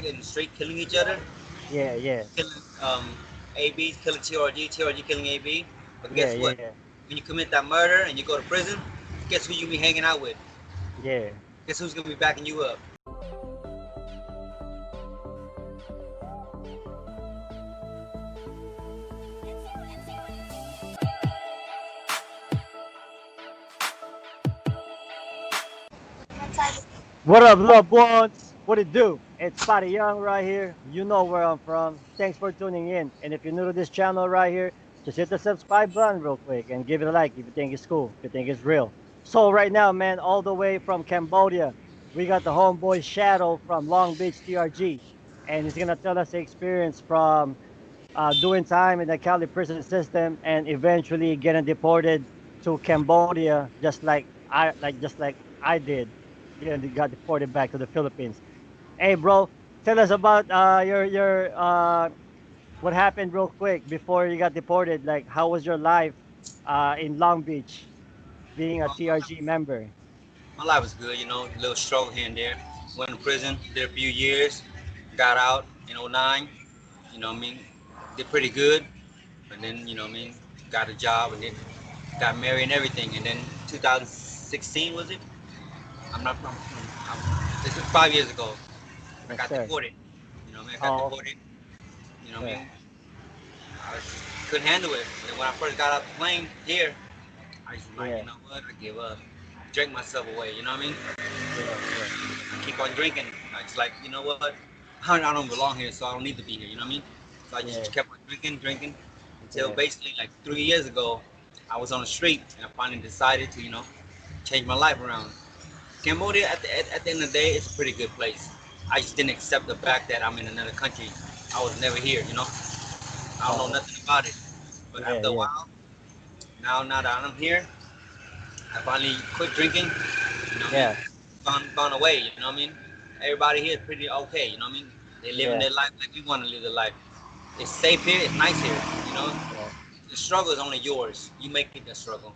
in the street killing each other, Yeah, yeah, killing ABs, killing TRG killing AB. But yeah, guess yeah, what? yeah, When you commit that murder and you go to prison, guess who you be hanging out with? yeah. Guess who's gonna be backing you up? What up, loved ones? What it do? It's Spotty Young right here. You know where I'm from. Thanks for tuning in. And if you're new to this channel right here, just hit the subscribe button real quick and give it a like if you think it's cool, if you think it's real. So right now, man, all the way from Cambodia, we got the homeboy Shadow from Long Beach, TRG. And he's gonna tell us the experience from doing time in the Cali prison system and eventually getting deported to Cambodia, just like I did. Got deported back to the Philippines. Hey, bro, tell us about your what happened real quick before you got deported. Like, how was your life in Long Beach, being a TRG member? My life was good, a little struggle here and there. Went to prison, did a few years, got out in '09. What I mean? Did pretty good. And then, what I mean? Got a job and then got married and everything. And then 2016, was it? I'm not, this was 5 years ago. I Yes, got sir. deported. I got Oh, deported. I yeah, mean? I couldn't handle it. And then when I first got off the plane here, I was like, you yeah, know what? I give up. Drank myself away, you know what I mean? yeah, yeah, I keep on drinking. I just like, you know what? I don't belong here, so I don't need to be here, you know what I mean? So I just yeah, kept on drinking until yeah, basically like 3 years ago, I was on the street and I finally decided to, change my life around. Cambodia, at the end of the day, it's a pretty good place. I just didn't accept the fact that I'm in another country. I was never here, you know? I don't know oh, nothing about it. But yeah, after a yeah, while, now that I'm here, I finally quit drinking, you know what I mean? yeah, Gone away, you know what I mean? Everybody here is pretty okay, you know what I mean? They living yeah, their life like we want to live their life. It's safe here, it's nice here, you know? yeah. The struggle is only yours. You make it the struggle.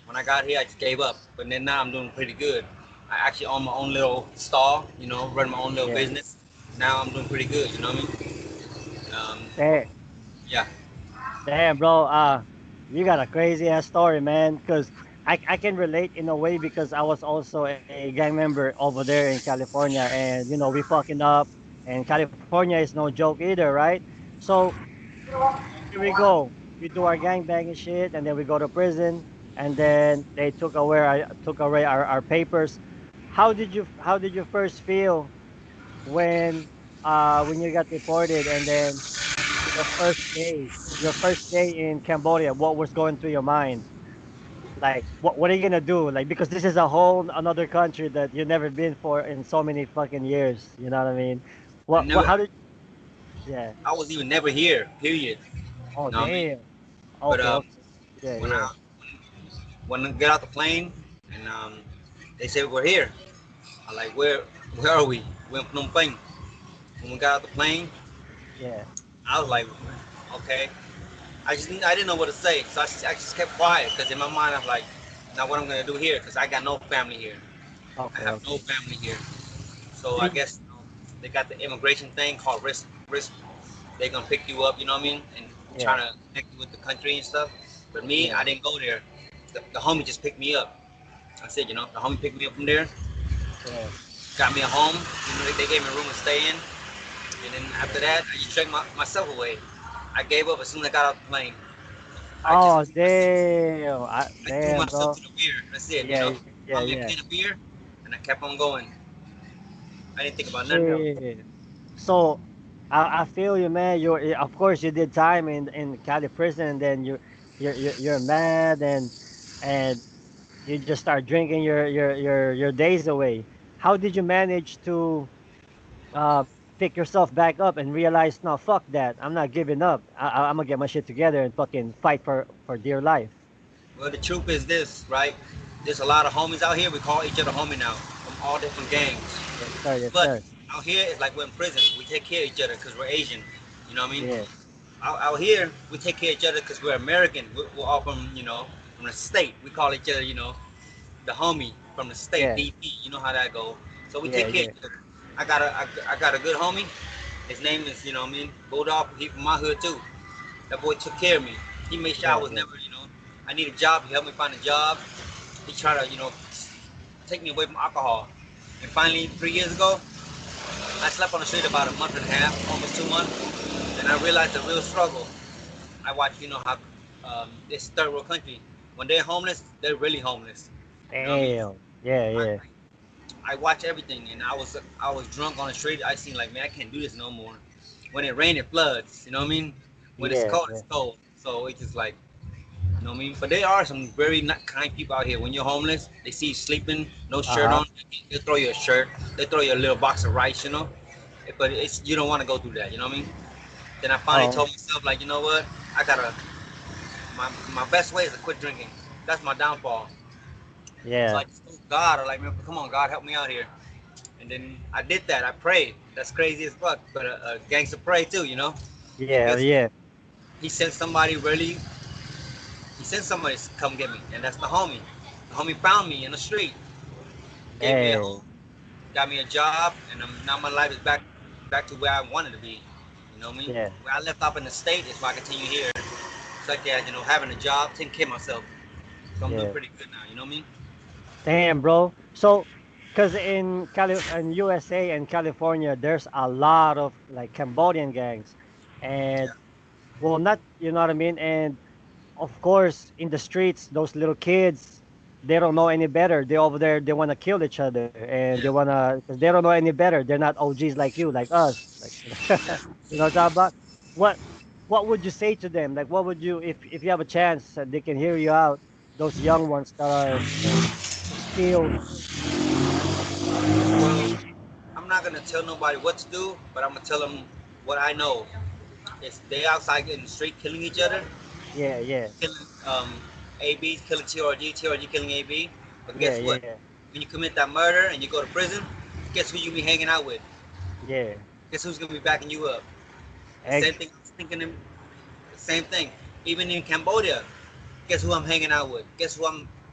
When I got here, I just gave up. But then now I'm doing pretty good. I actually own my own little stall, run my own little Yeah. business. Now I'm doing pretty good, you know what I mean? Damn, Yeah. damn, bro. You got a crazy ass story, man. Cause I can relate in a way because I was also a gang member over there in California, and we fucking up, and California is no joke either, right? So here we go. We do our gang banging shit, and then we go to prison, and then they took away our papers. How did you first feel when when you got deported, and then your first day in Cambodia, what was going through your mind? Like, what are you gonna do? Like, because this is a whole another country that you've never been for in so many fucking years. You know what I mean? I What? never, How did? Yeah. I was even never here, period. Oh, You know what I mean? damn. But Okay. Okay. Yeah. when Yeah. I when I get out the plane and they said we're here, I like where are we? We're in Phnom Penh. When we got out the plane, Yeah. I was like, okay. I didn't know what to say, so I just kept quiet because in my mind I'm like, now what I'm gonna do here? Because I got no family here. I Okay. have no Okay. family here. So I See. guess they got the immigration thing called risk. They're gonna pick you up, you know what I mean, and Yeah. trying to connect you with the country and stuff. But me, Yeah. I didn't go there. The homie just picked me up. I said, the homie picked me up from there, Yeah. got me a home. They gave me a room to stay in. And then after that, I just drank myself away. I gave up as soon as I got off the plane. I just Oh, damn. I threw Damn, myself bro. to the beer. That's it, Yeah. Yeah. Bought me a Yeah. can of beer, and I kept on going. I didn't think about nothing else. Shit. So I feel you, man. Of course you did time in Cali prison, and then you're mad, and you just start drinking your days away. How did you manage to uh pick yourself back up and realize, no, fuck that, I'm not giving up. I'm gonna get my shit together and fucking fight for dear life. Well, the truth is this, right? There's a lot of homies out here. We call each other homie now from all different gangs. Yes, sir. Yes, But sir. out here, it's like we're in prison. We take care of each other because we're Asian. You know what I mean? Yeah, Out here, we take care of each other because we're American. We're all from, from the state. We call each other, the homie from the state, yeah, DP. You know how that go. So we yeah, take care of yeah, each other. I got a good homie. His name is, you know what I mean, Bulldog. He from my hood too. That boy took care of me. He made sure I Yeah, was yeah. never, I need a job. He helped me find a job. He tried to, take me away from alcohol. And finally, 3 years ago, I slept on the street about a month and a half, almost 2 months, and I realized the real struggle. I watched, how this third world country, when they're homeless, they're really homeless. You know what I mean? Damn. Yeah, I, yeah. I watch everything, and I was drunk on the street. I seen like, man, I can't do this no more. When it rains, it floods. You know what I mean? When Yeah, it's yeah. cold. So it's just like, you know what I mean? But there are some very not kind people out here. When you're homeless, they see you sleeping, no shirt Uh-huh. on, they throw you a shirt, they throw you a little box of rice. But it's you don't want to go through that. You know what I mean? Then I finally Oh, told myself, like, you know what? I gotta. My best way is to quit drinking. That's my downfall. So yeah. I just told God, I'm like, man, come on, God, help me out here. And then I did that. I prayed. That's crazy as fuck. But a gangster pray too. And Yeah, guess what? yeah. He sent somebody really. He sent somebody to come get me, and that's the homie. The homie found me in the street, gave me a Hey. home, got me a job, and now my life is back to where I wanted to be. You know what I mean? Yeah. Where I left off in the state is why I continue here. Such as having a job, taking care of myself. So I'm doing Yeah. pretty good now. You know what I mean? Damn, bro. So, because in USA and California, there's a lot of like Cambodian gangs, and Yeah. well, not you know what I mean. And of course, in the streets, those little kids, they don't know any better. They over there, they want to kill each other, and they Yeah. wanna because they don't know any better. They're not OGs like you, like us, like Yeah. you know what I'm talking about. What what would you say to them? Like, what would you if you have a chance and they can hear you out? Those young ones that are still Well, I'm not gonna tell nobody what to do, but I'm gonna tell them what I know. It's they outside in the street killing each other, yeah, yeah, killing ABs, killing TRG, TRG killing AB. But yeah, guess yeah, what? yeah, When you commit that murder and you go to prison, guess who you be hanging out with? yeah. Guess who's gonna be backing you up? The same Egg. thing I was thinking. The same thing. Even in Cambodia, guess who I'm hanging out with? Guess who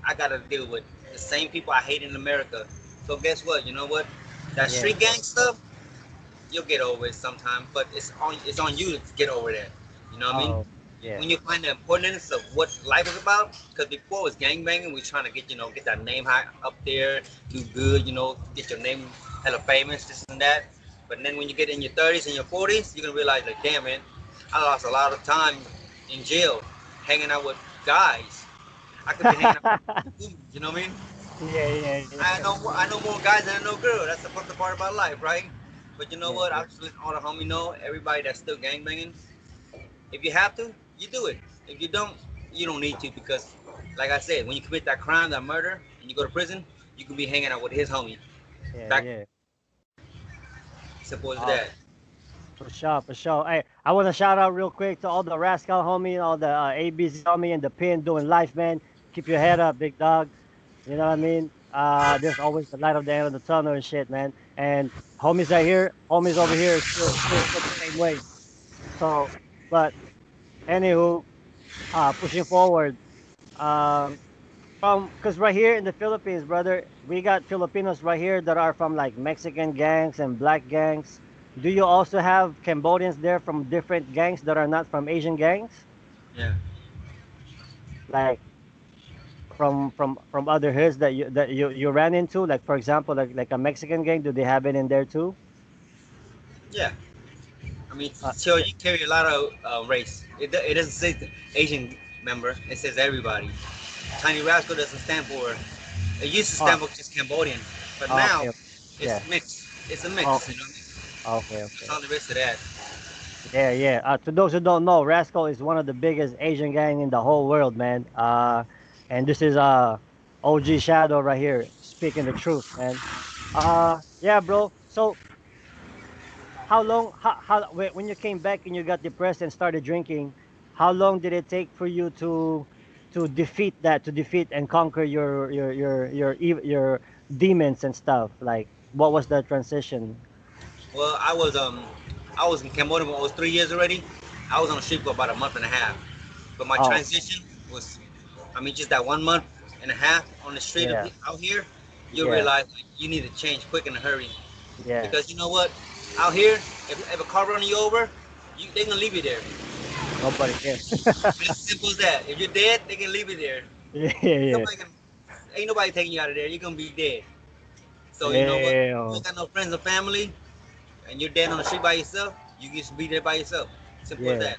I gotta deal with? The same people I hate in America. So guess what? You know what? That Yeah. street gang stuff, you'll get over it sometime. But it's on you to get over that. You know what I mean? Oh, yeah, When you find the importance of what life is about, because before it was gang banging, we are trying to get that name high up there, do good, get your name hella famous, this and that. But then when you get in your 30s and your 40s, you're gonna realize like, damn man, I lost a lot of time in jail, hanging out with guys. I could be hanging out with women, you know what I mean? yeah, yeah, yeah, I know more guys than I know girls. That's the fucked part about life, right? But you know yeah, what? yeah. I just let all the homie know, everybody that's still gang banging, if you have to, you do it. If you don't, you don't need to because, like I said, when you commit that crime, that murder, and you go to prison, you can be hanging out with his homie. Yeah, Back yeah. simple as Oh, that. for sure, for sure. Hey, I want to shout out real quick to all the Rascal homie, all the ABZ homie, and the pin doing life, man. Keep your head up, big dog. You know what I mean? There's always the light at the end of the tunnel and shit, man. And homies over here, still the same way. So, but anywho, pushing forward. Um, because right here in the Philippines, brother, we got Filipinos right here that are from like Mexican gangs and black gangs. Do you also have Cambodians there from different gangs that are not from Asian gangs? Yeah. Like from other hoods that you ran into? Like for example, like a Mexican gang, do they have it in there too? Yeah. I mean, so Yeah. you carry a lot of race. It doesn't say Asian member. It says everybody. Tiny Rascal doesn't stand for. It used to Oh, stand for just Cambodian, but now okay. it's Yeah. mixed. It's a mix. Okay. You know what I mean? Okay. That's Okay. all there is to that. Yeah, yeah. To those who don't know, Rascal is one of the biggest Asian gang in the whole world, man. And this is OG Shadow right here, speaking the truth, man. Yeah, bro. So how long? When you came back and you got depressed and started drinking, how long did it take for you to defeat that, to defeat and conquer your demons and stuff? Like, what was the transition? Well, I was in Cambodia when I was 3 years already. I was on the street for about a month and a half. But my Oh, transition was, I mean, just that 1 month and a half on the street yeah, out here, you yeah, realize like, you need to change quick in a hurry. yeah, Because you know what? Out here, if a car running you over, they gonna leave you there. Nobody cares. It's simple as that. If you're dead, they can leave you there. Yeah, yeah, Somebody can, ain't nobody taking you out of there. You're gonna be dead. So you know what? You yeah, ain't got no friends or family, and you're dead on the street by yourself. You just be there by yourself. Simple as yeah. that.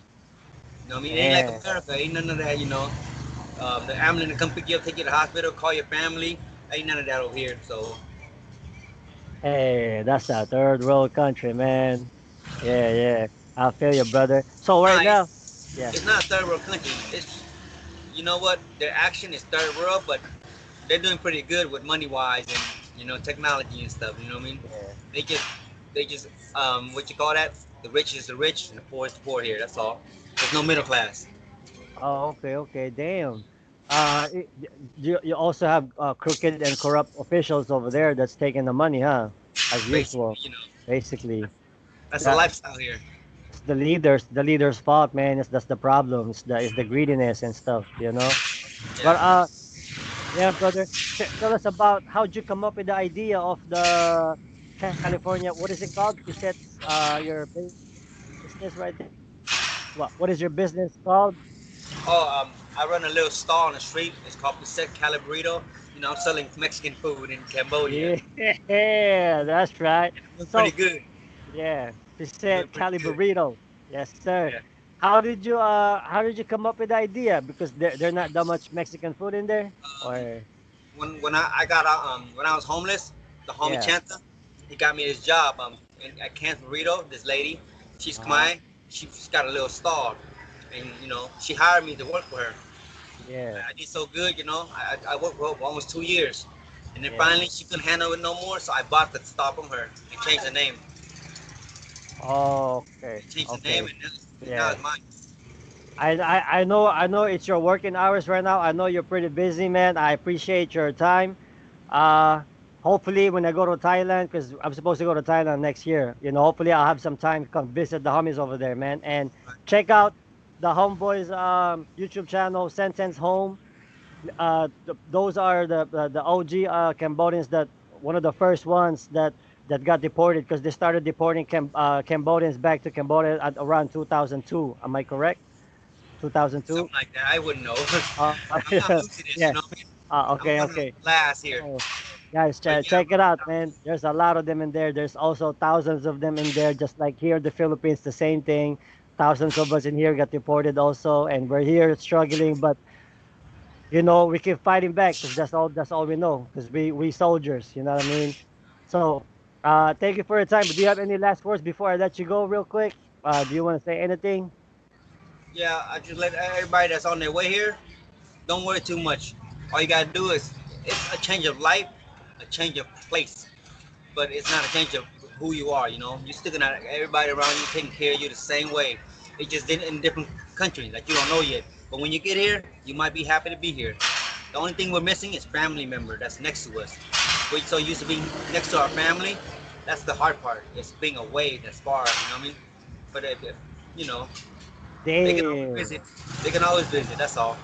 You know what I mean? It ain't like Damn. America. Ain't none of that. The ambulance to come pick you up, take you to the hospital, call your family. Ain't none of that over here. So Hey, that's a third world country, man. Yeah, yeah. I feel you, brother. So right nah, now, yeah, it's not a third world country. It's you know what? Their action is third world, but they're doing pretty good with money wise and technology and stuff. You know what I mean? yeah. They just they just what you call that? The rich is the rich and the poor is the poor here. That's all. There's no middle class. Oh, okay, okay. Damn. You also have crooked and corrupt officials over there that's taking the money, huh? As Basically, usual, basically. that's a That lifestyle here. it's the leaders' fault, man. That's the problem. It's the greediness and stuff, you know. But Yeah. yeah, brother. Tell us about how'd you come up with the idea of the California. What is it called? Piset's your business right there. What is your business called? Oh, I run a little stall on the street. It's called Pisset Calibrito. I'm selling Mexican food in Cambodia. Yeah, that's right. Doing pretty So good. yeah, Doing Piset pretty good. Caliburrito. Yes, sir. Yeah. How did you come up with the idea? Because there not that much Mexican food in there? Um, Or when I got out when I was homeless, the homie yeah. Chanta, he got me this job at Camp Burrito. This lady, she's Uh-huh. Khmer. She's got a little stall, and she hired me to work for her. Yeah. I did so good, I worked for her for almost 2 years, and then Yeah. finally she couldn't handle it no more, so I bought the stall from her and changed the name. Okay. Changed the name, Okay. and now Yeah. it's mine. I know it's your working hours right now. I know you're pretty busy, man. I appreciate your time. Uh Hopefully when I go to Thailand, because I'm supposed to go to Thailand next year, hopefully I'll have some time to come visit the homies over there, man. And check out the Homeboys YouTube channel, Sentence Home. Those are the OG Cambodians, that one of the first ones that got deported, because they started deporting Cambodians back to Cambodia at around 2002. Am I correct? 2002. Something like that. I wouldn't know. Uh, I'm new to this, yeah. I'm Okay. learning Okay. class here. Oh, guys, But yeah, check it out, man. There's a lot of them in there. There's also thousands of them in there, just like here in the Philippines, the same thing. Thousands of us in here got deported also, and we're here struggling, but we keep fighting back because that's all we know. Because we soldiers, you know what I mean. So, thank you for your time. But do you have any last words before I let you go, real quick? Do you want to say anything? yeah, I just let everybody that's on their way here, don't worry too much. All you gotta do is it's a change of life, a change of place, but it's not a change of who you are. You're still gonna everybody around you taking care of you the same way. It's just in different countries that you don't know yet. But when you get here, you might be happy to be here. The only thing we're missing is family member that's next to us. We're so used to being next to our family. That's the hard part. It's being away that's far. You know what I mean? But if you know, they can always Damn. visit. They can always visit. That's all.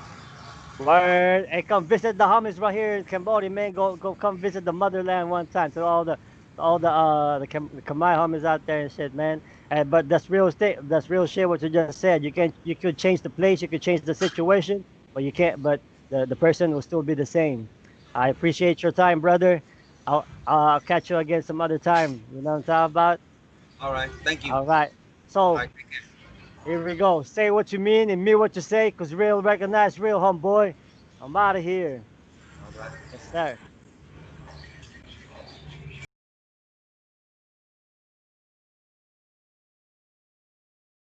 Word. Hey, come visit the homies right here in Cambodia, man. Go come visit the motherland one time. To all the Khmer homies out there and shit, man. But that's real estate. That's real shit. What you just said. You could change the place. You could change the situation, but you can't. But the person will still be the same. I appreciate your time, brother. I'll catch you again some other time. You know what I'm talking about? All right. Thank you. All right. All So right. Take care. here we go. Say what you mean and mean what you say, cause real recognize real, homeboy. I'm out of here. All right. Yes, sir.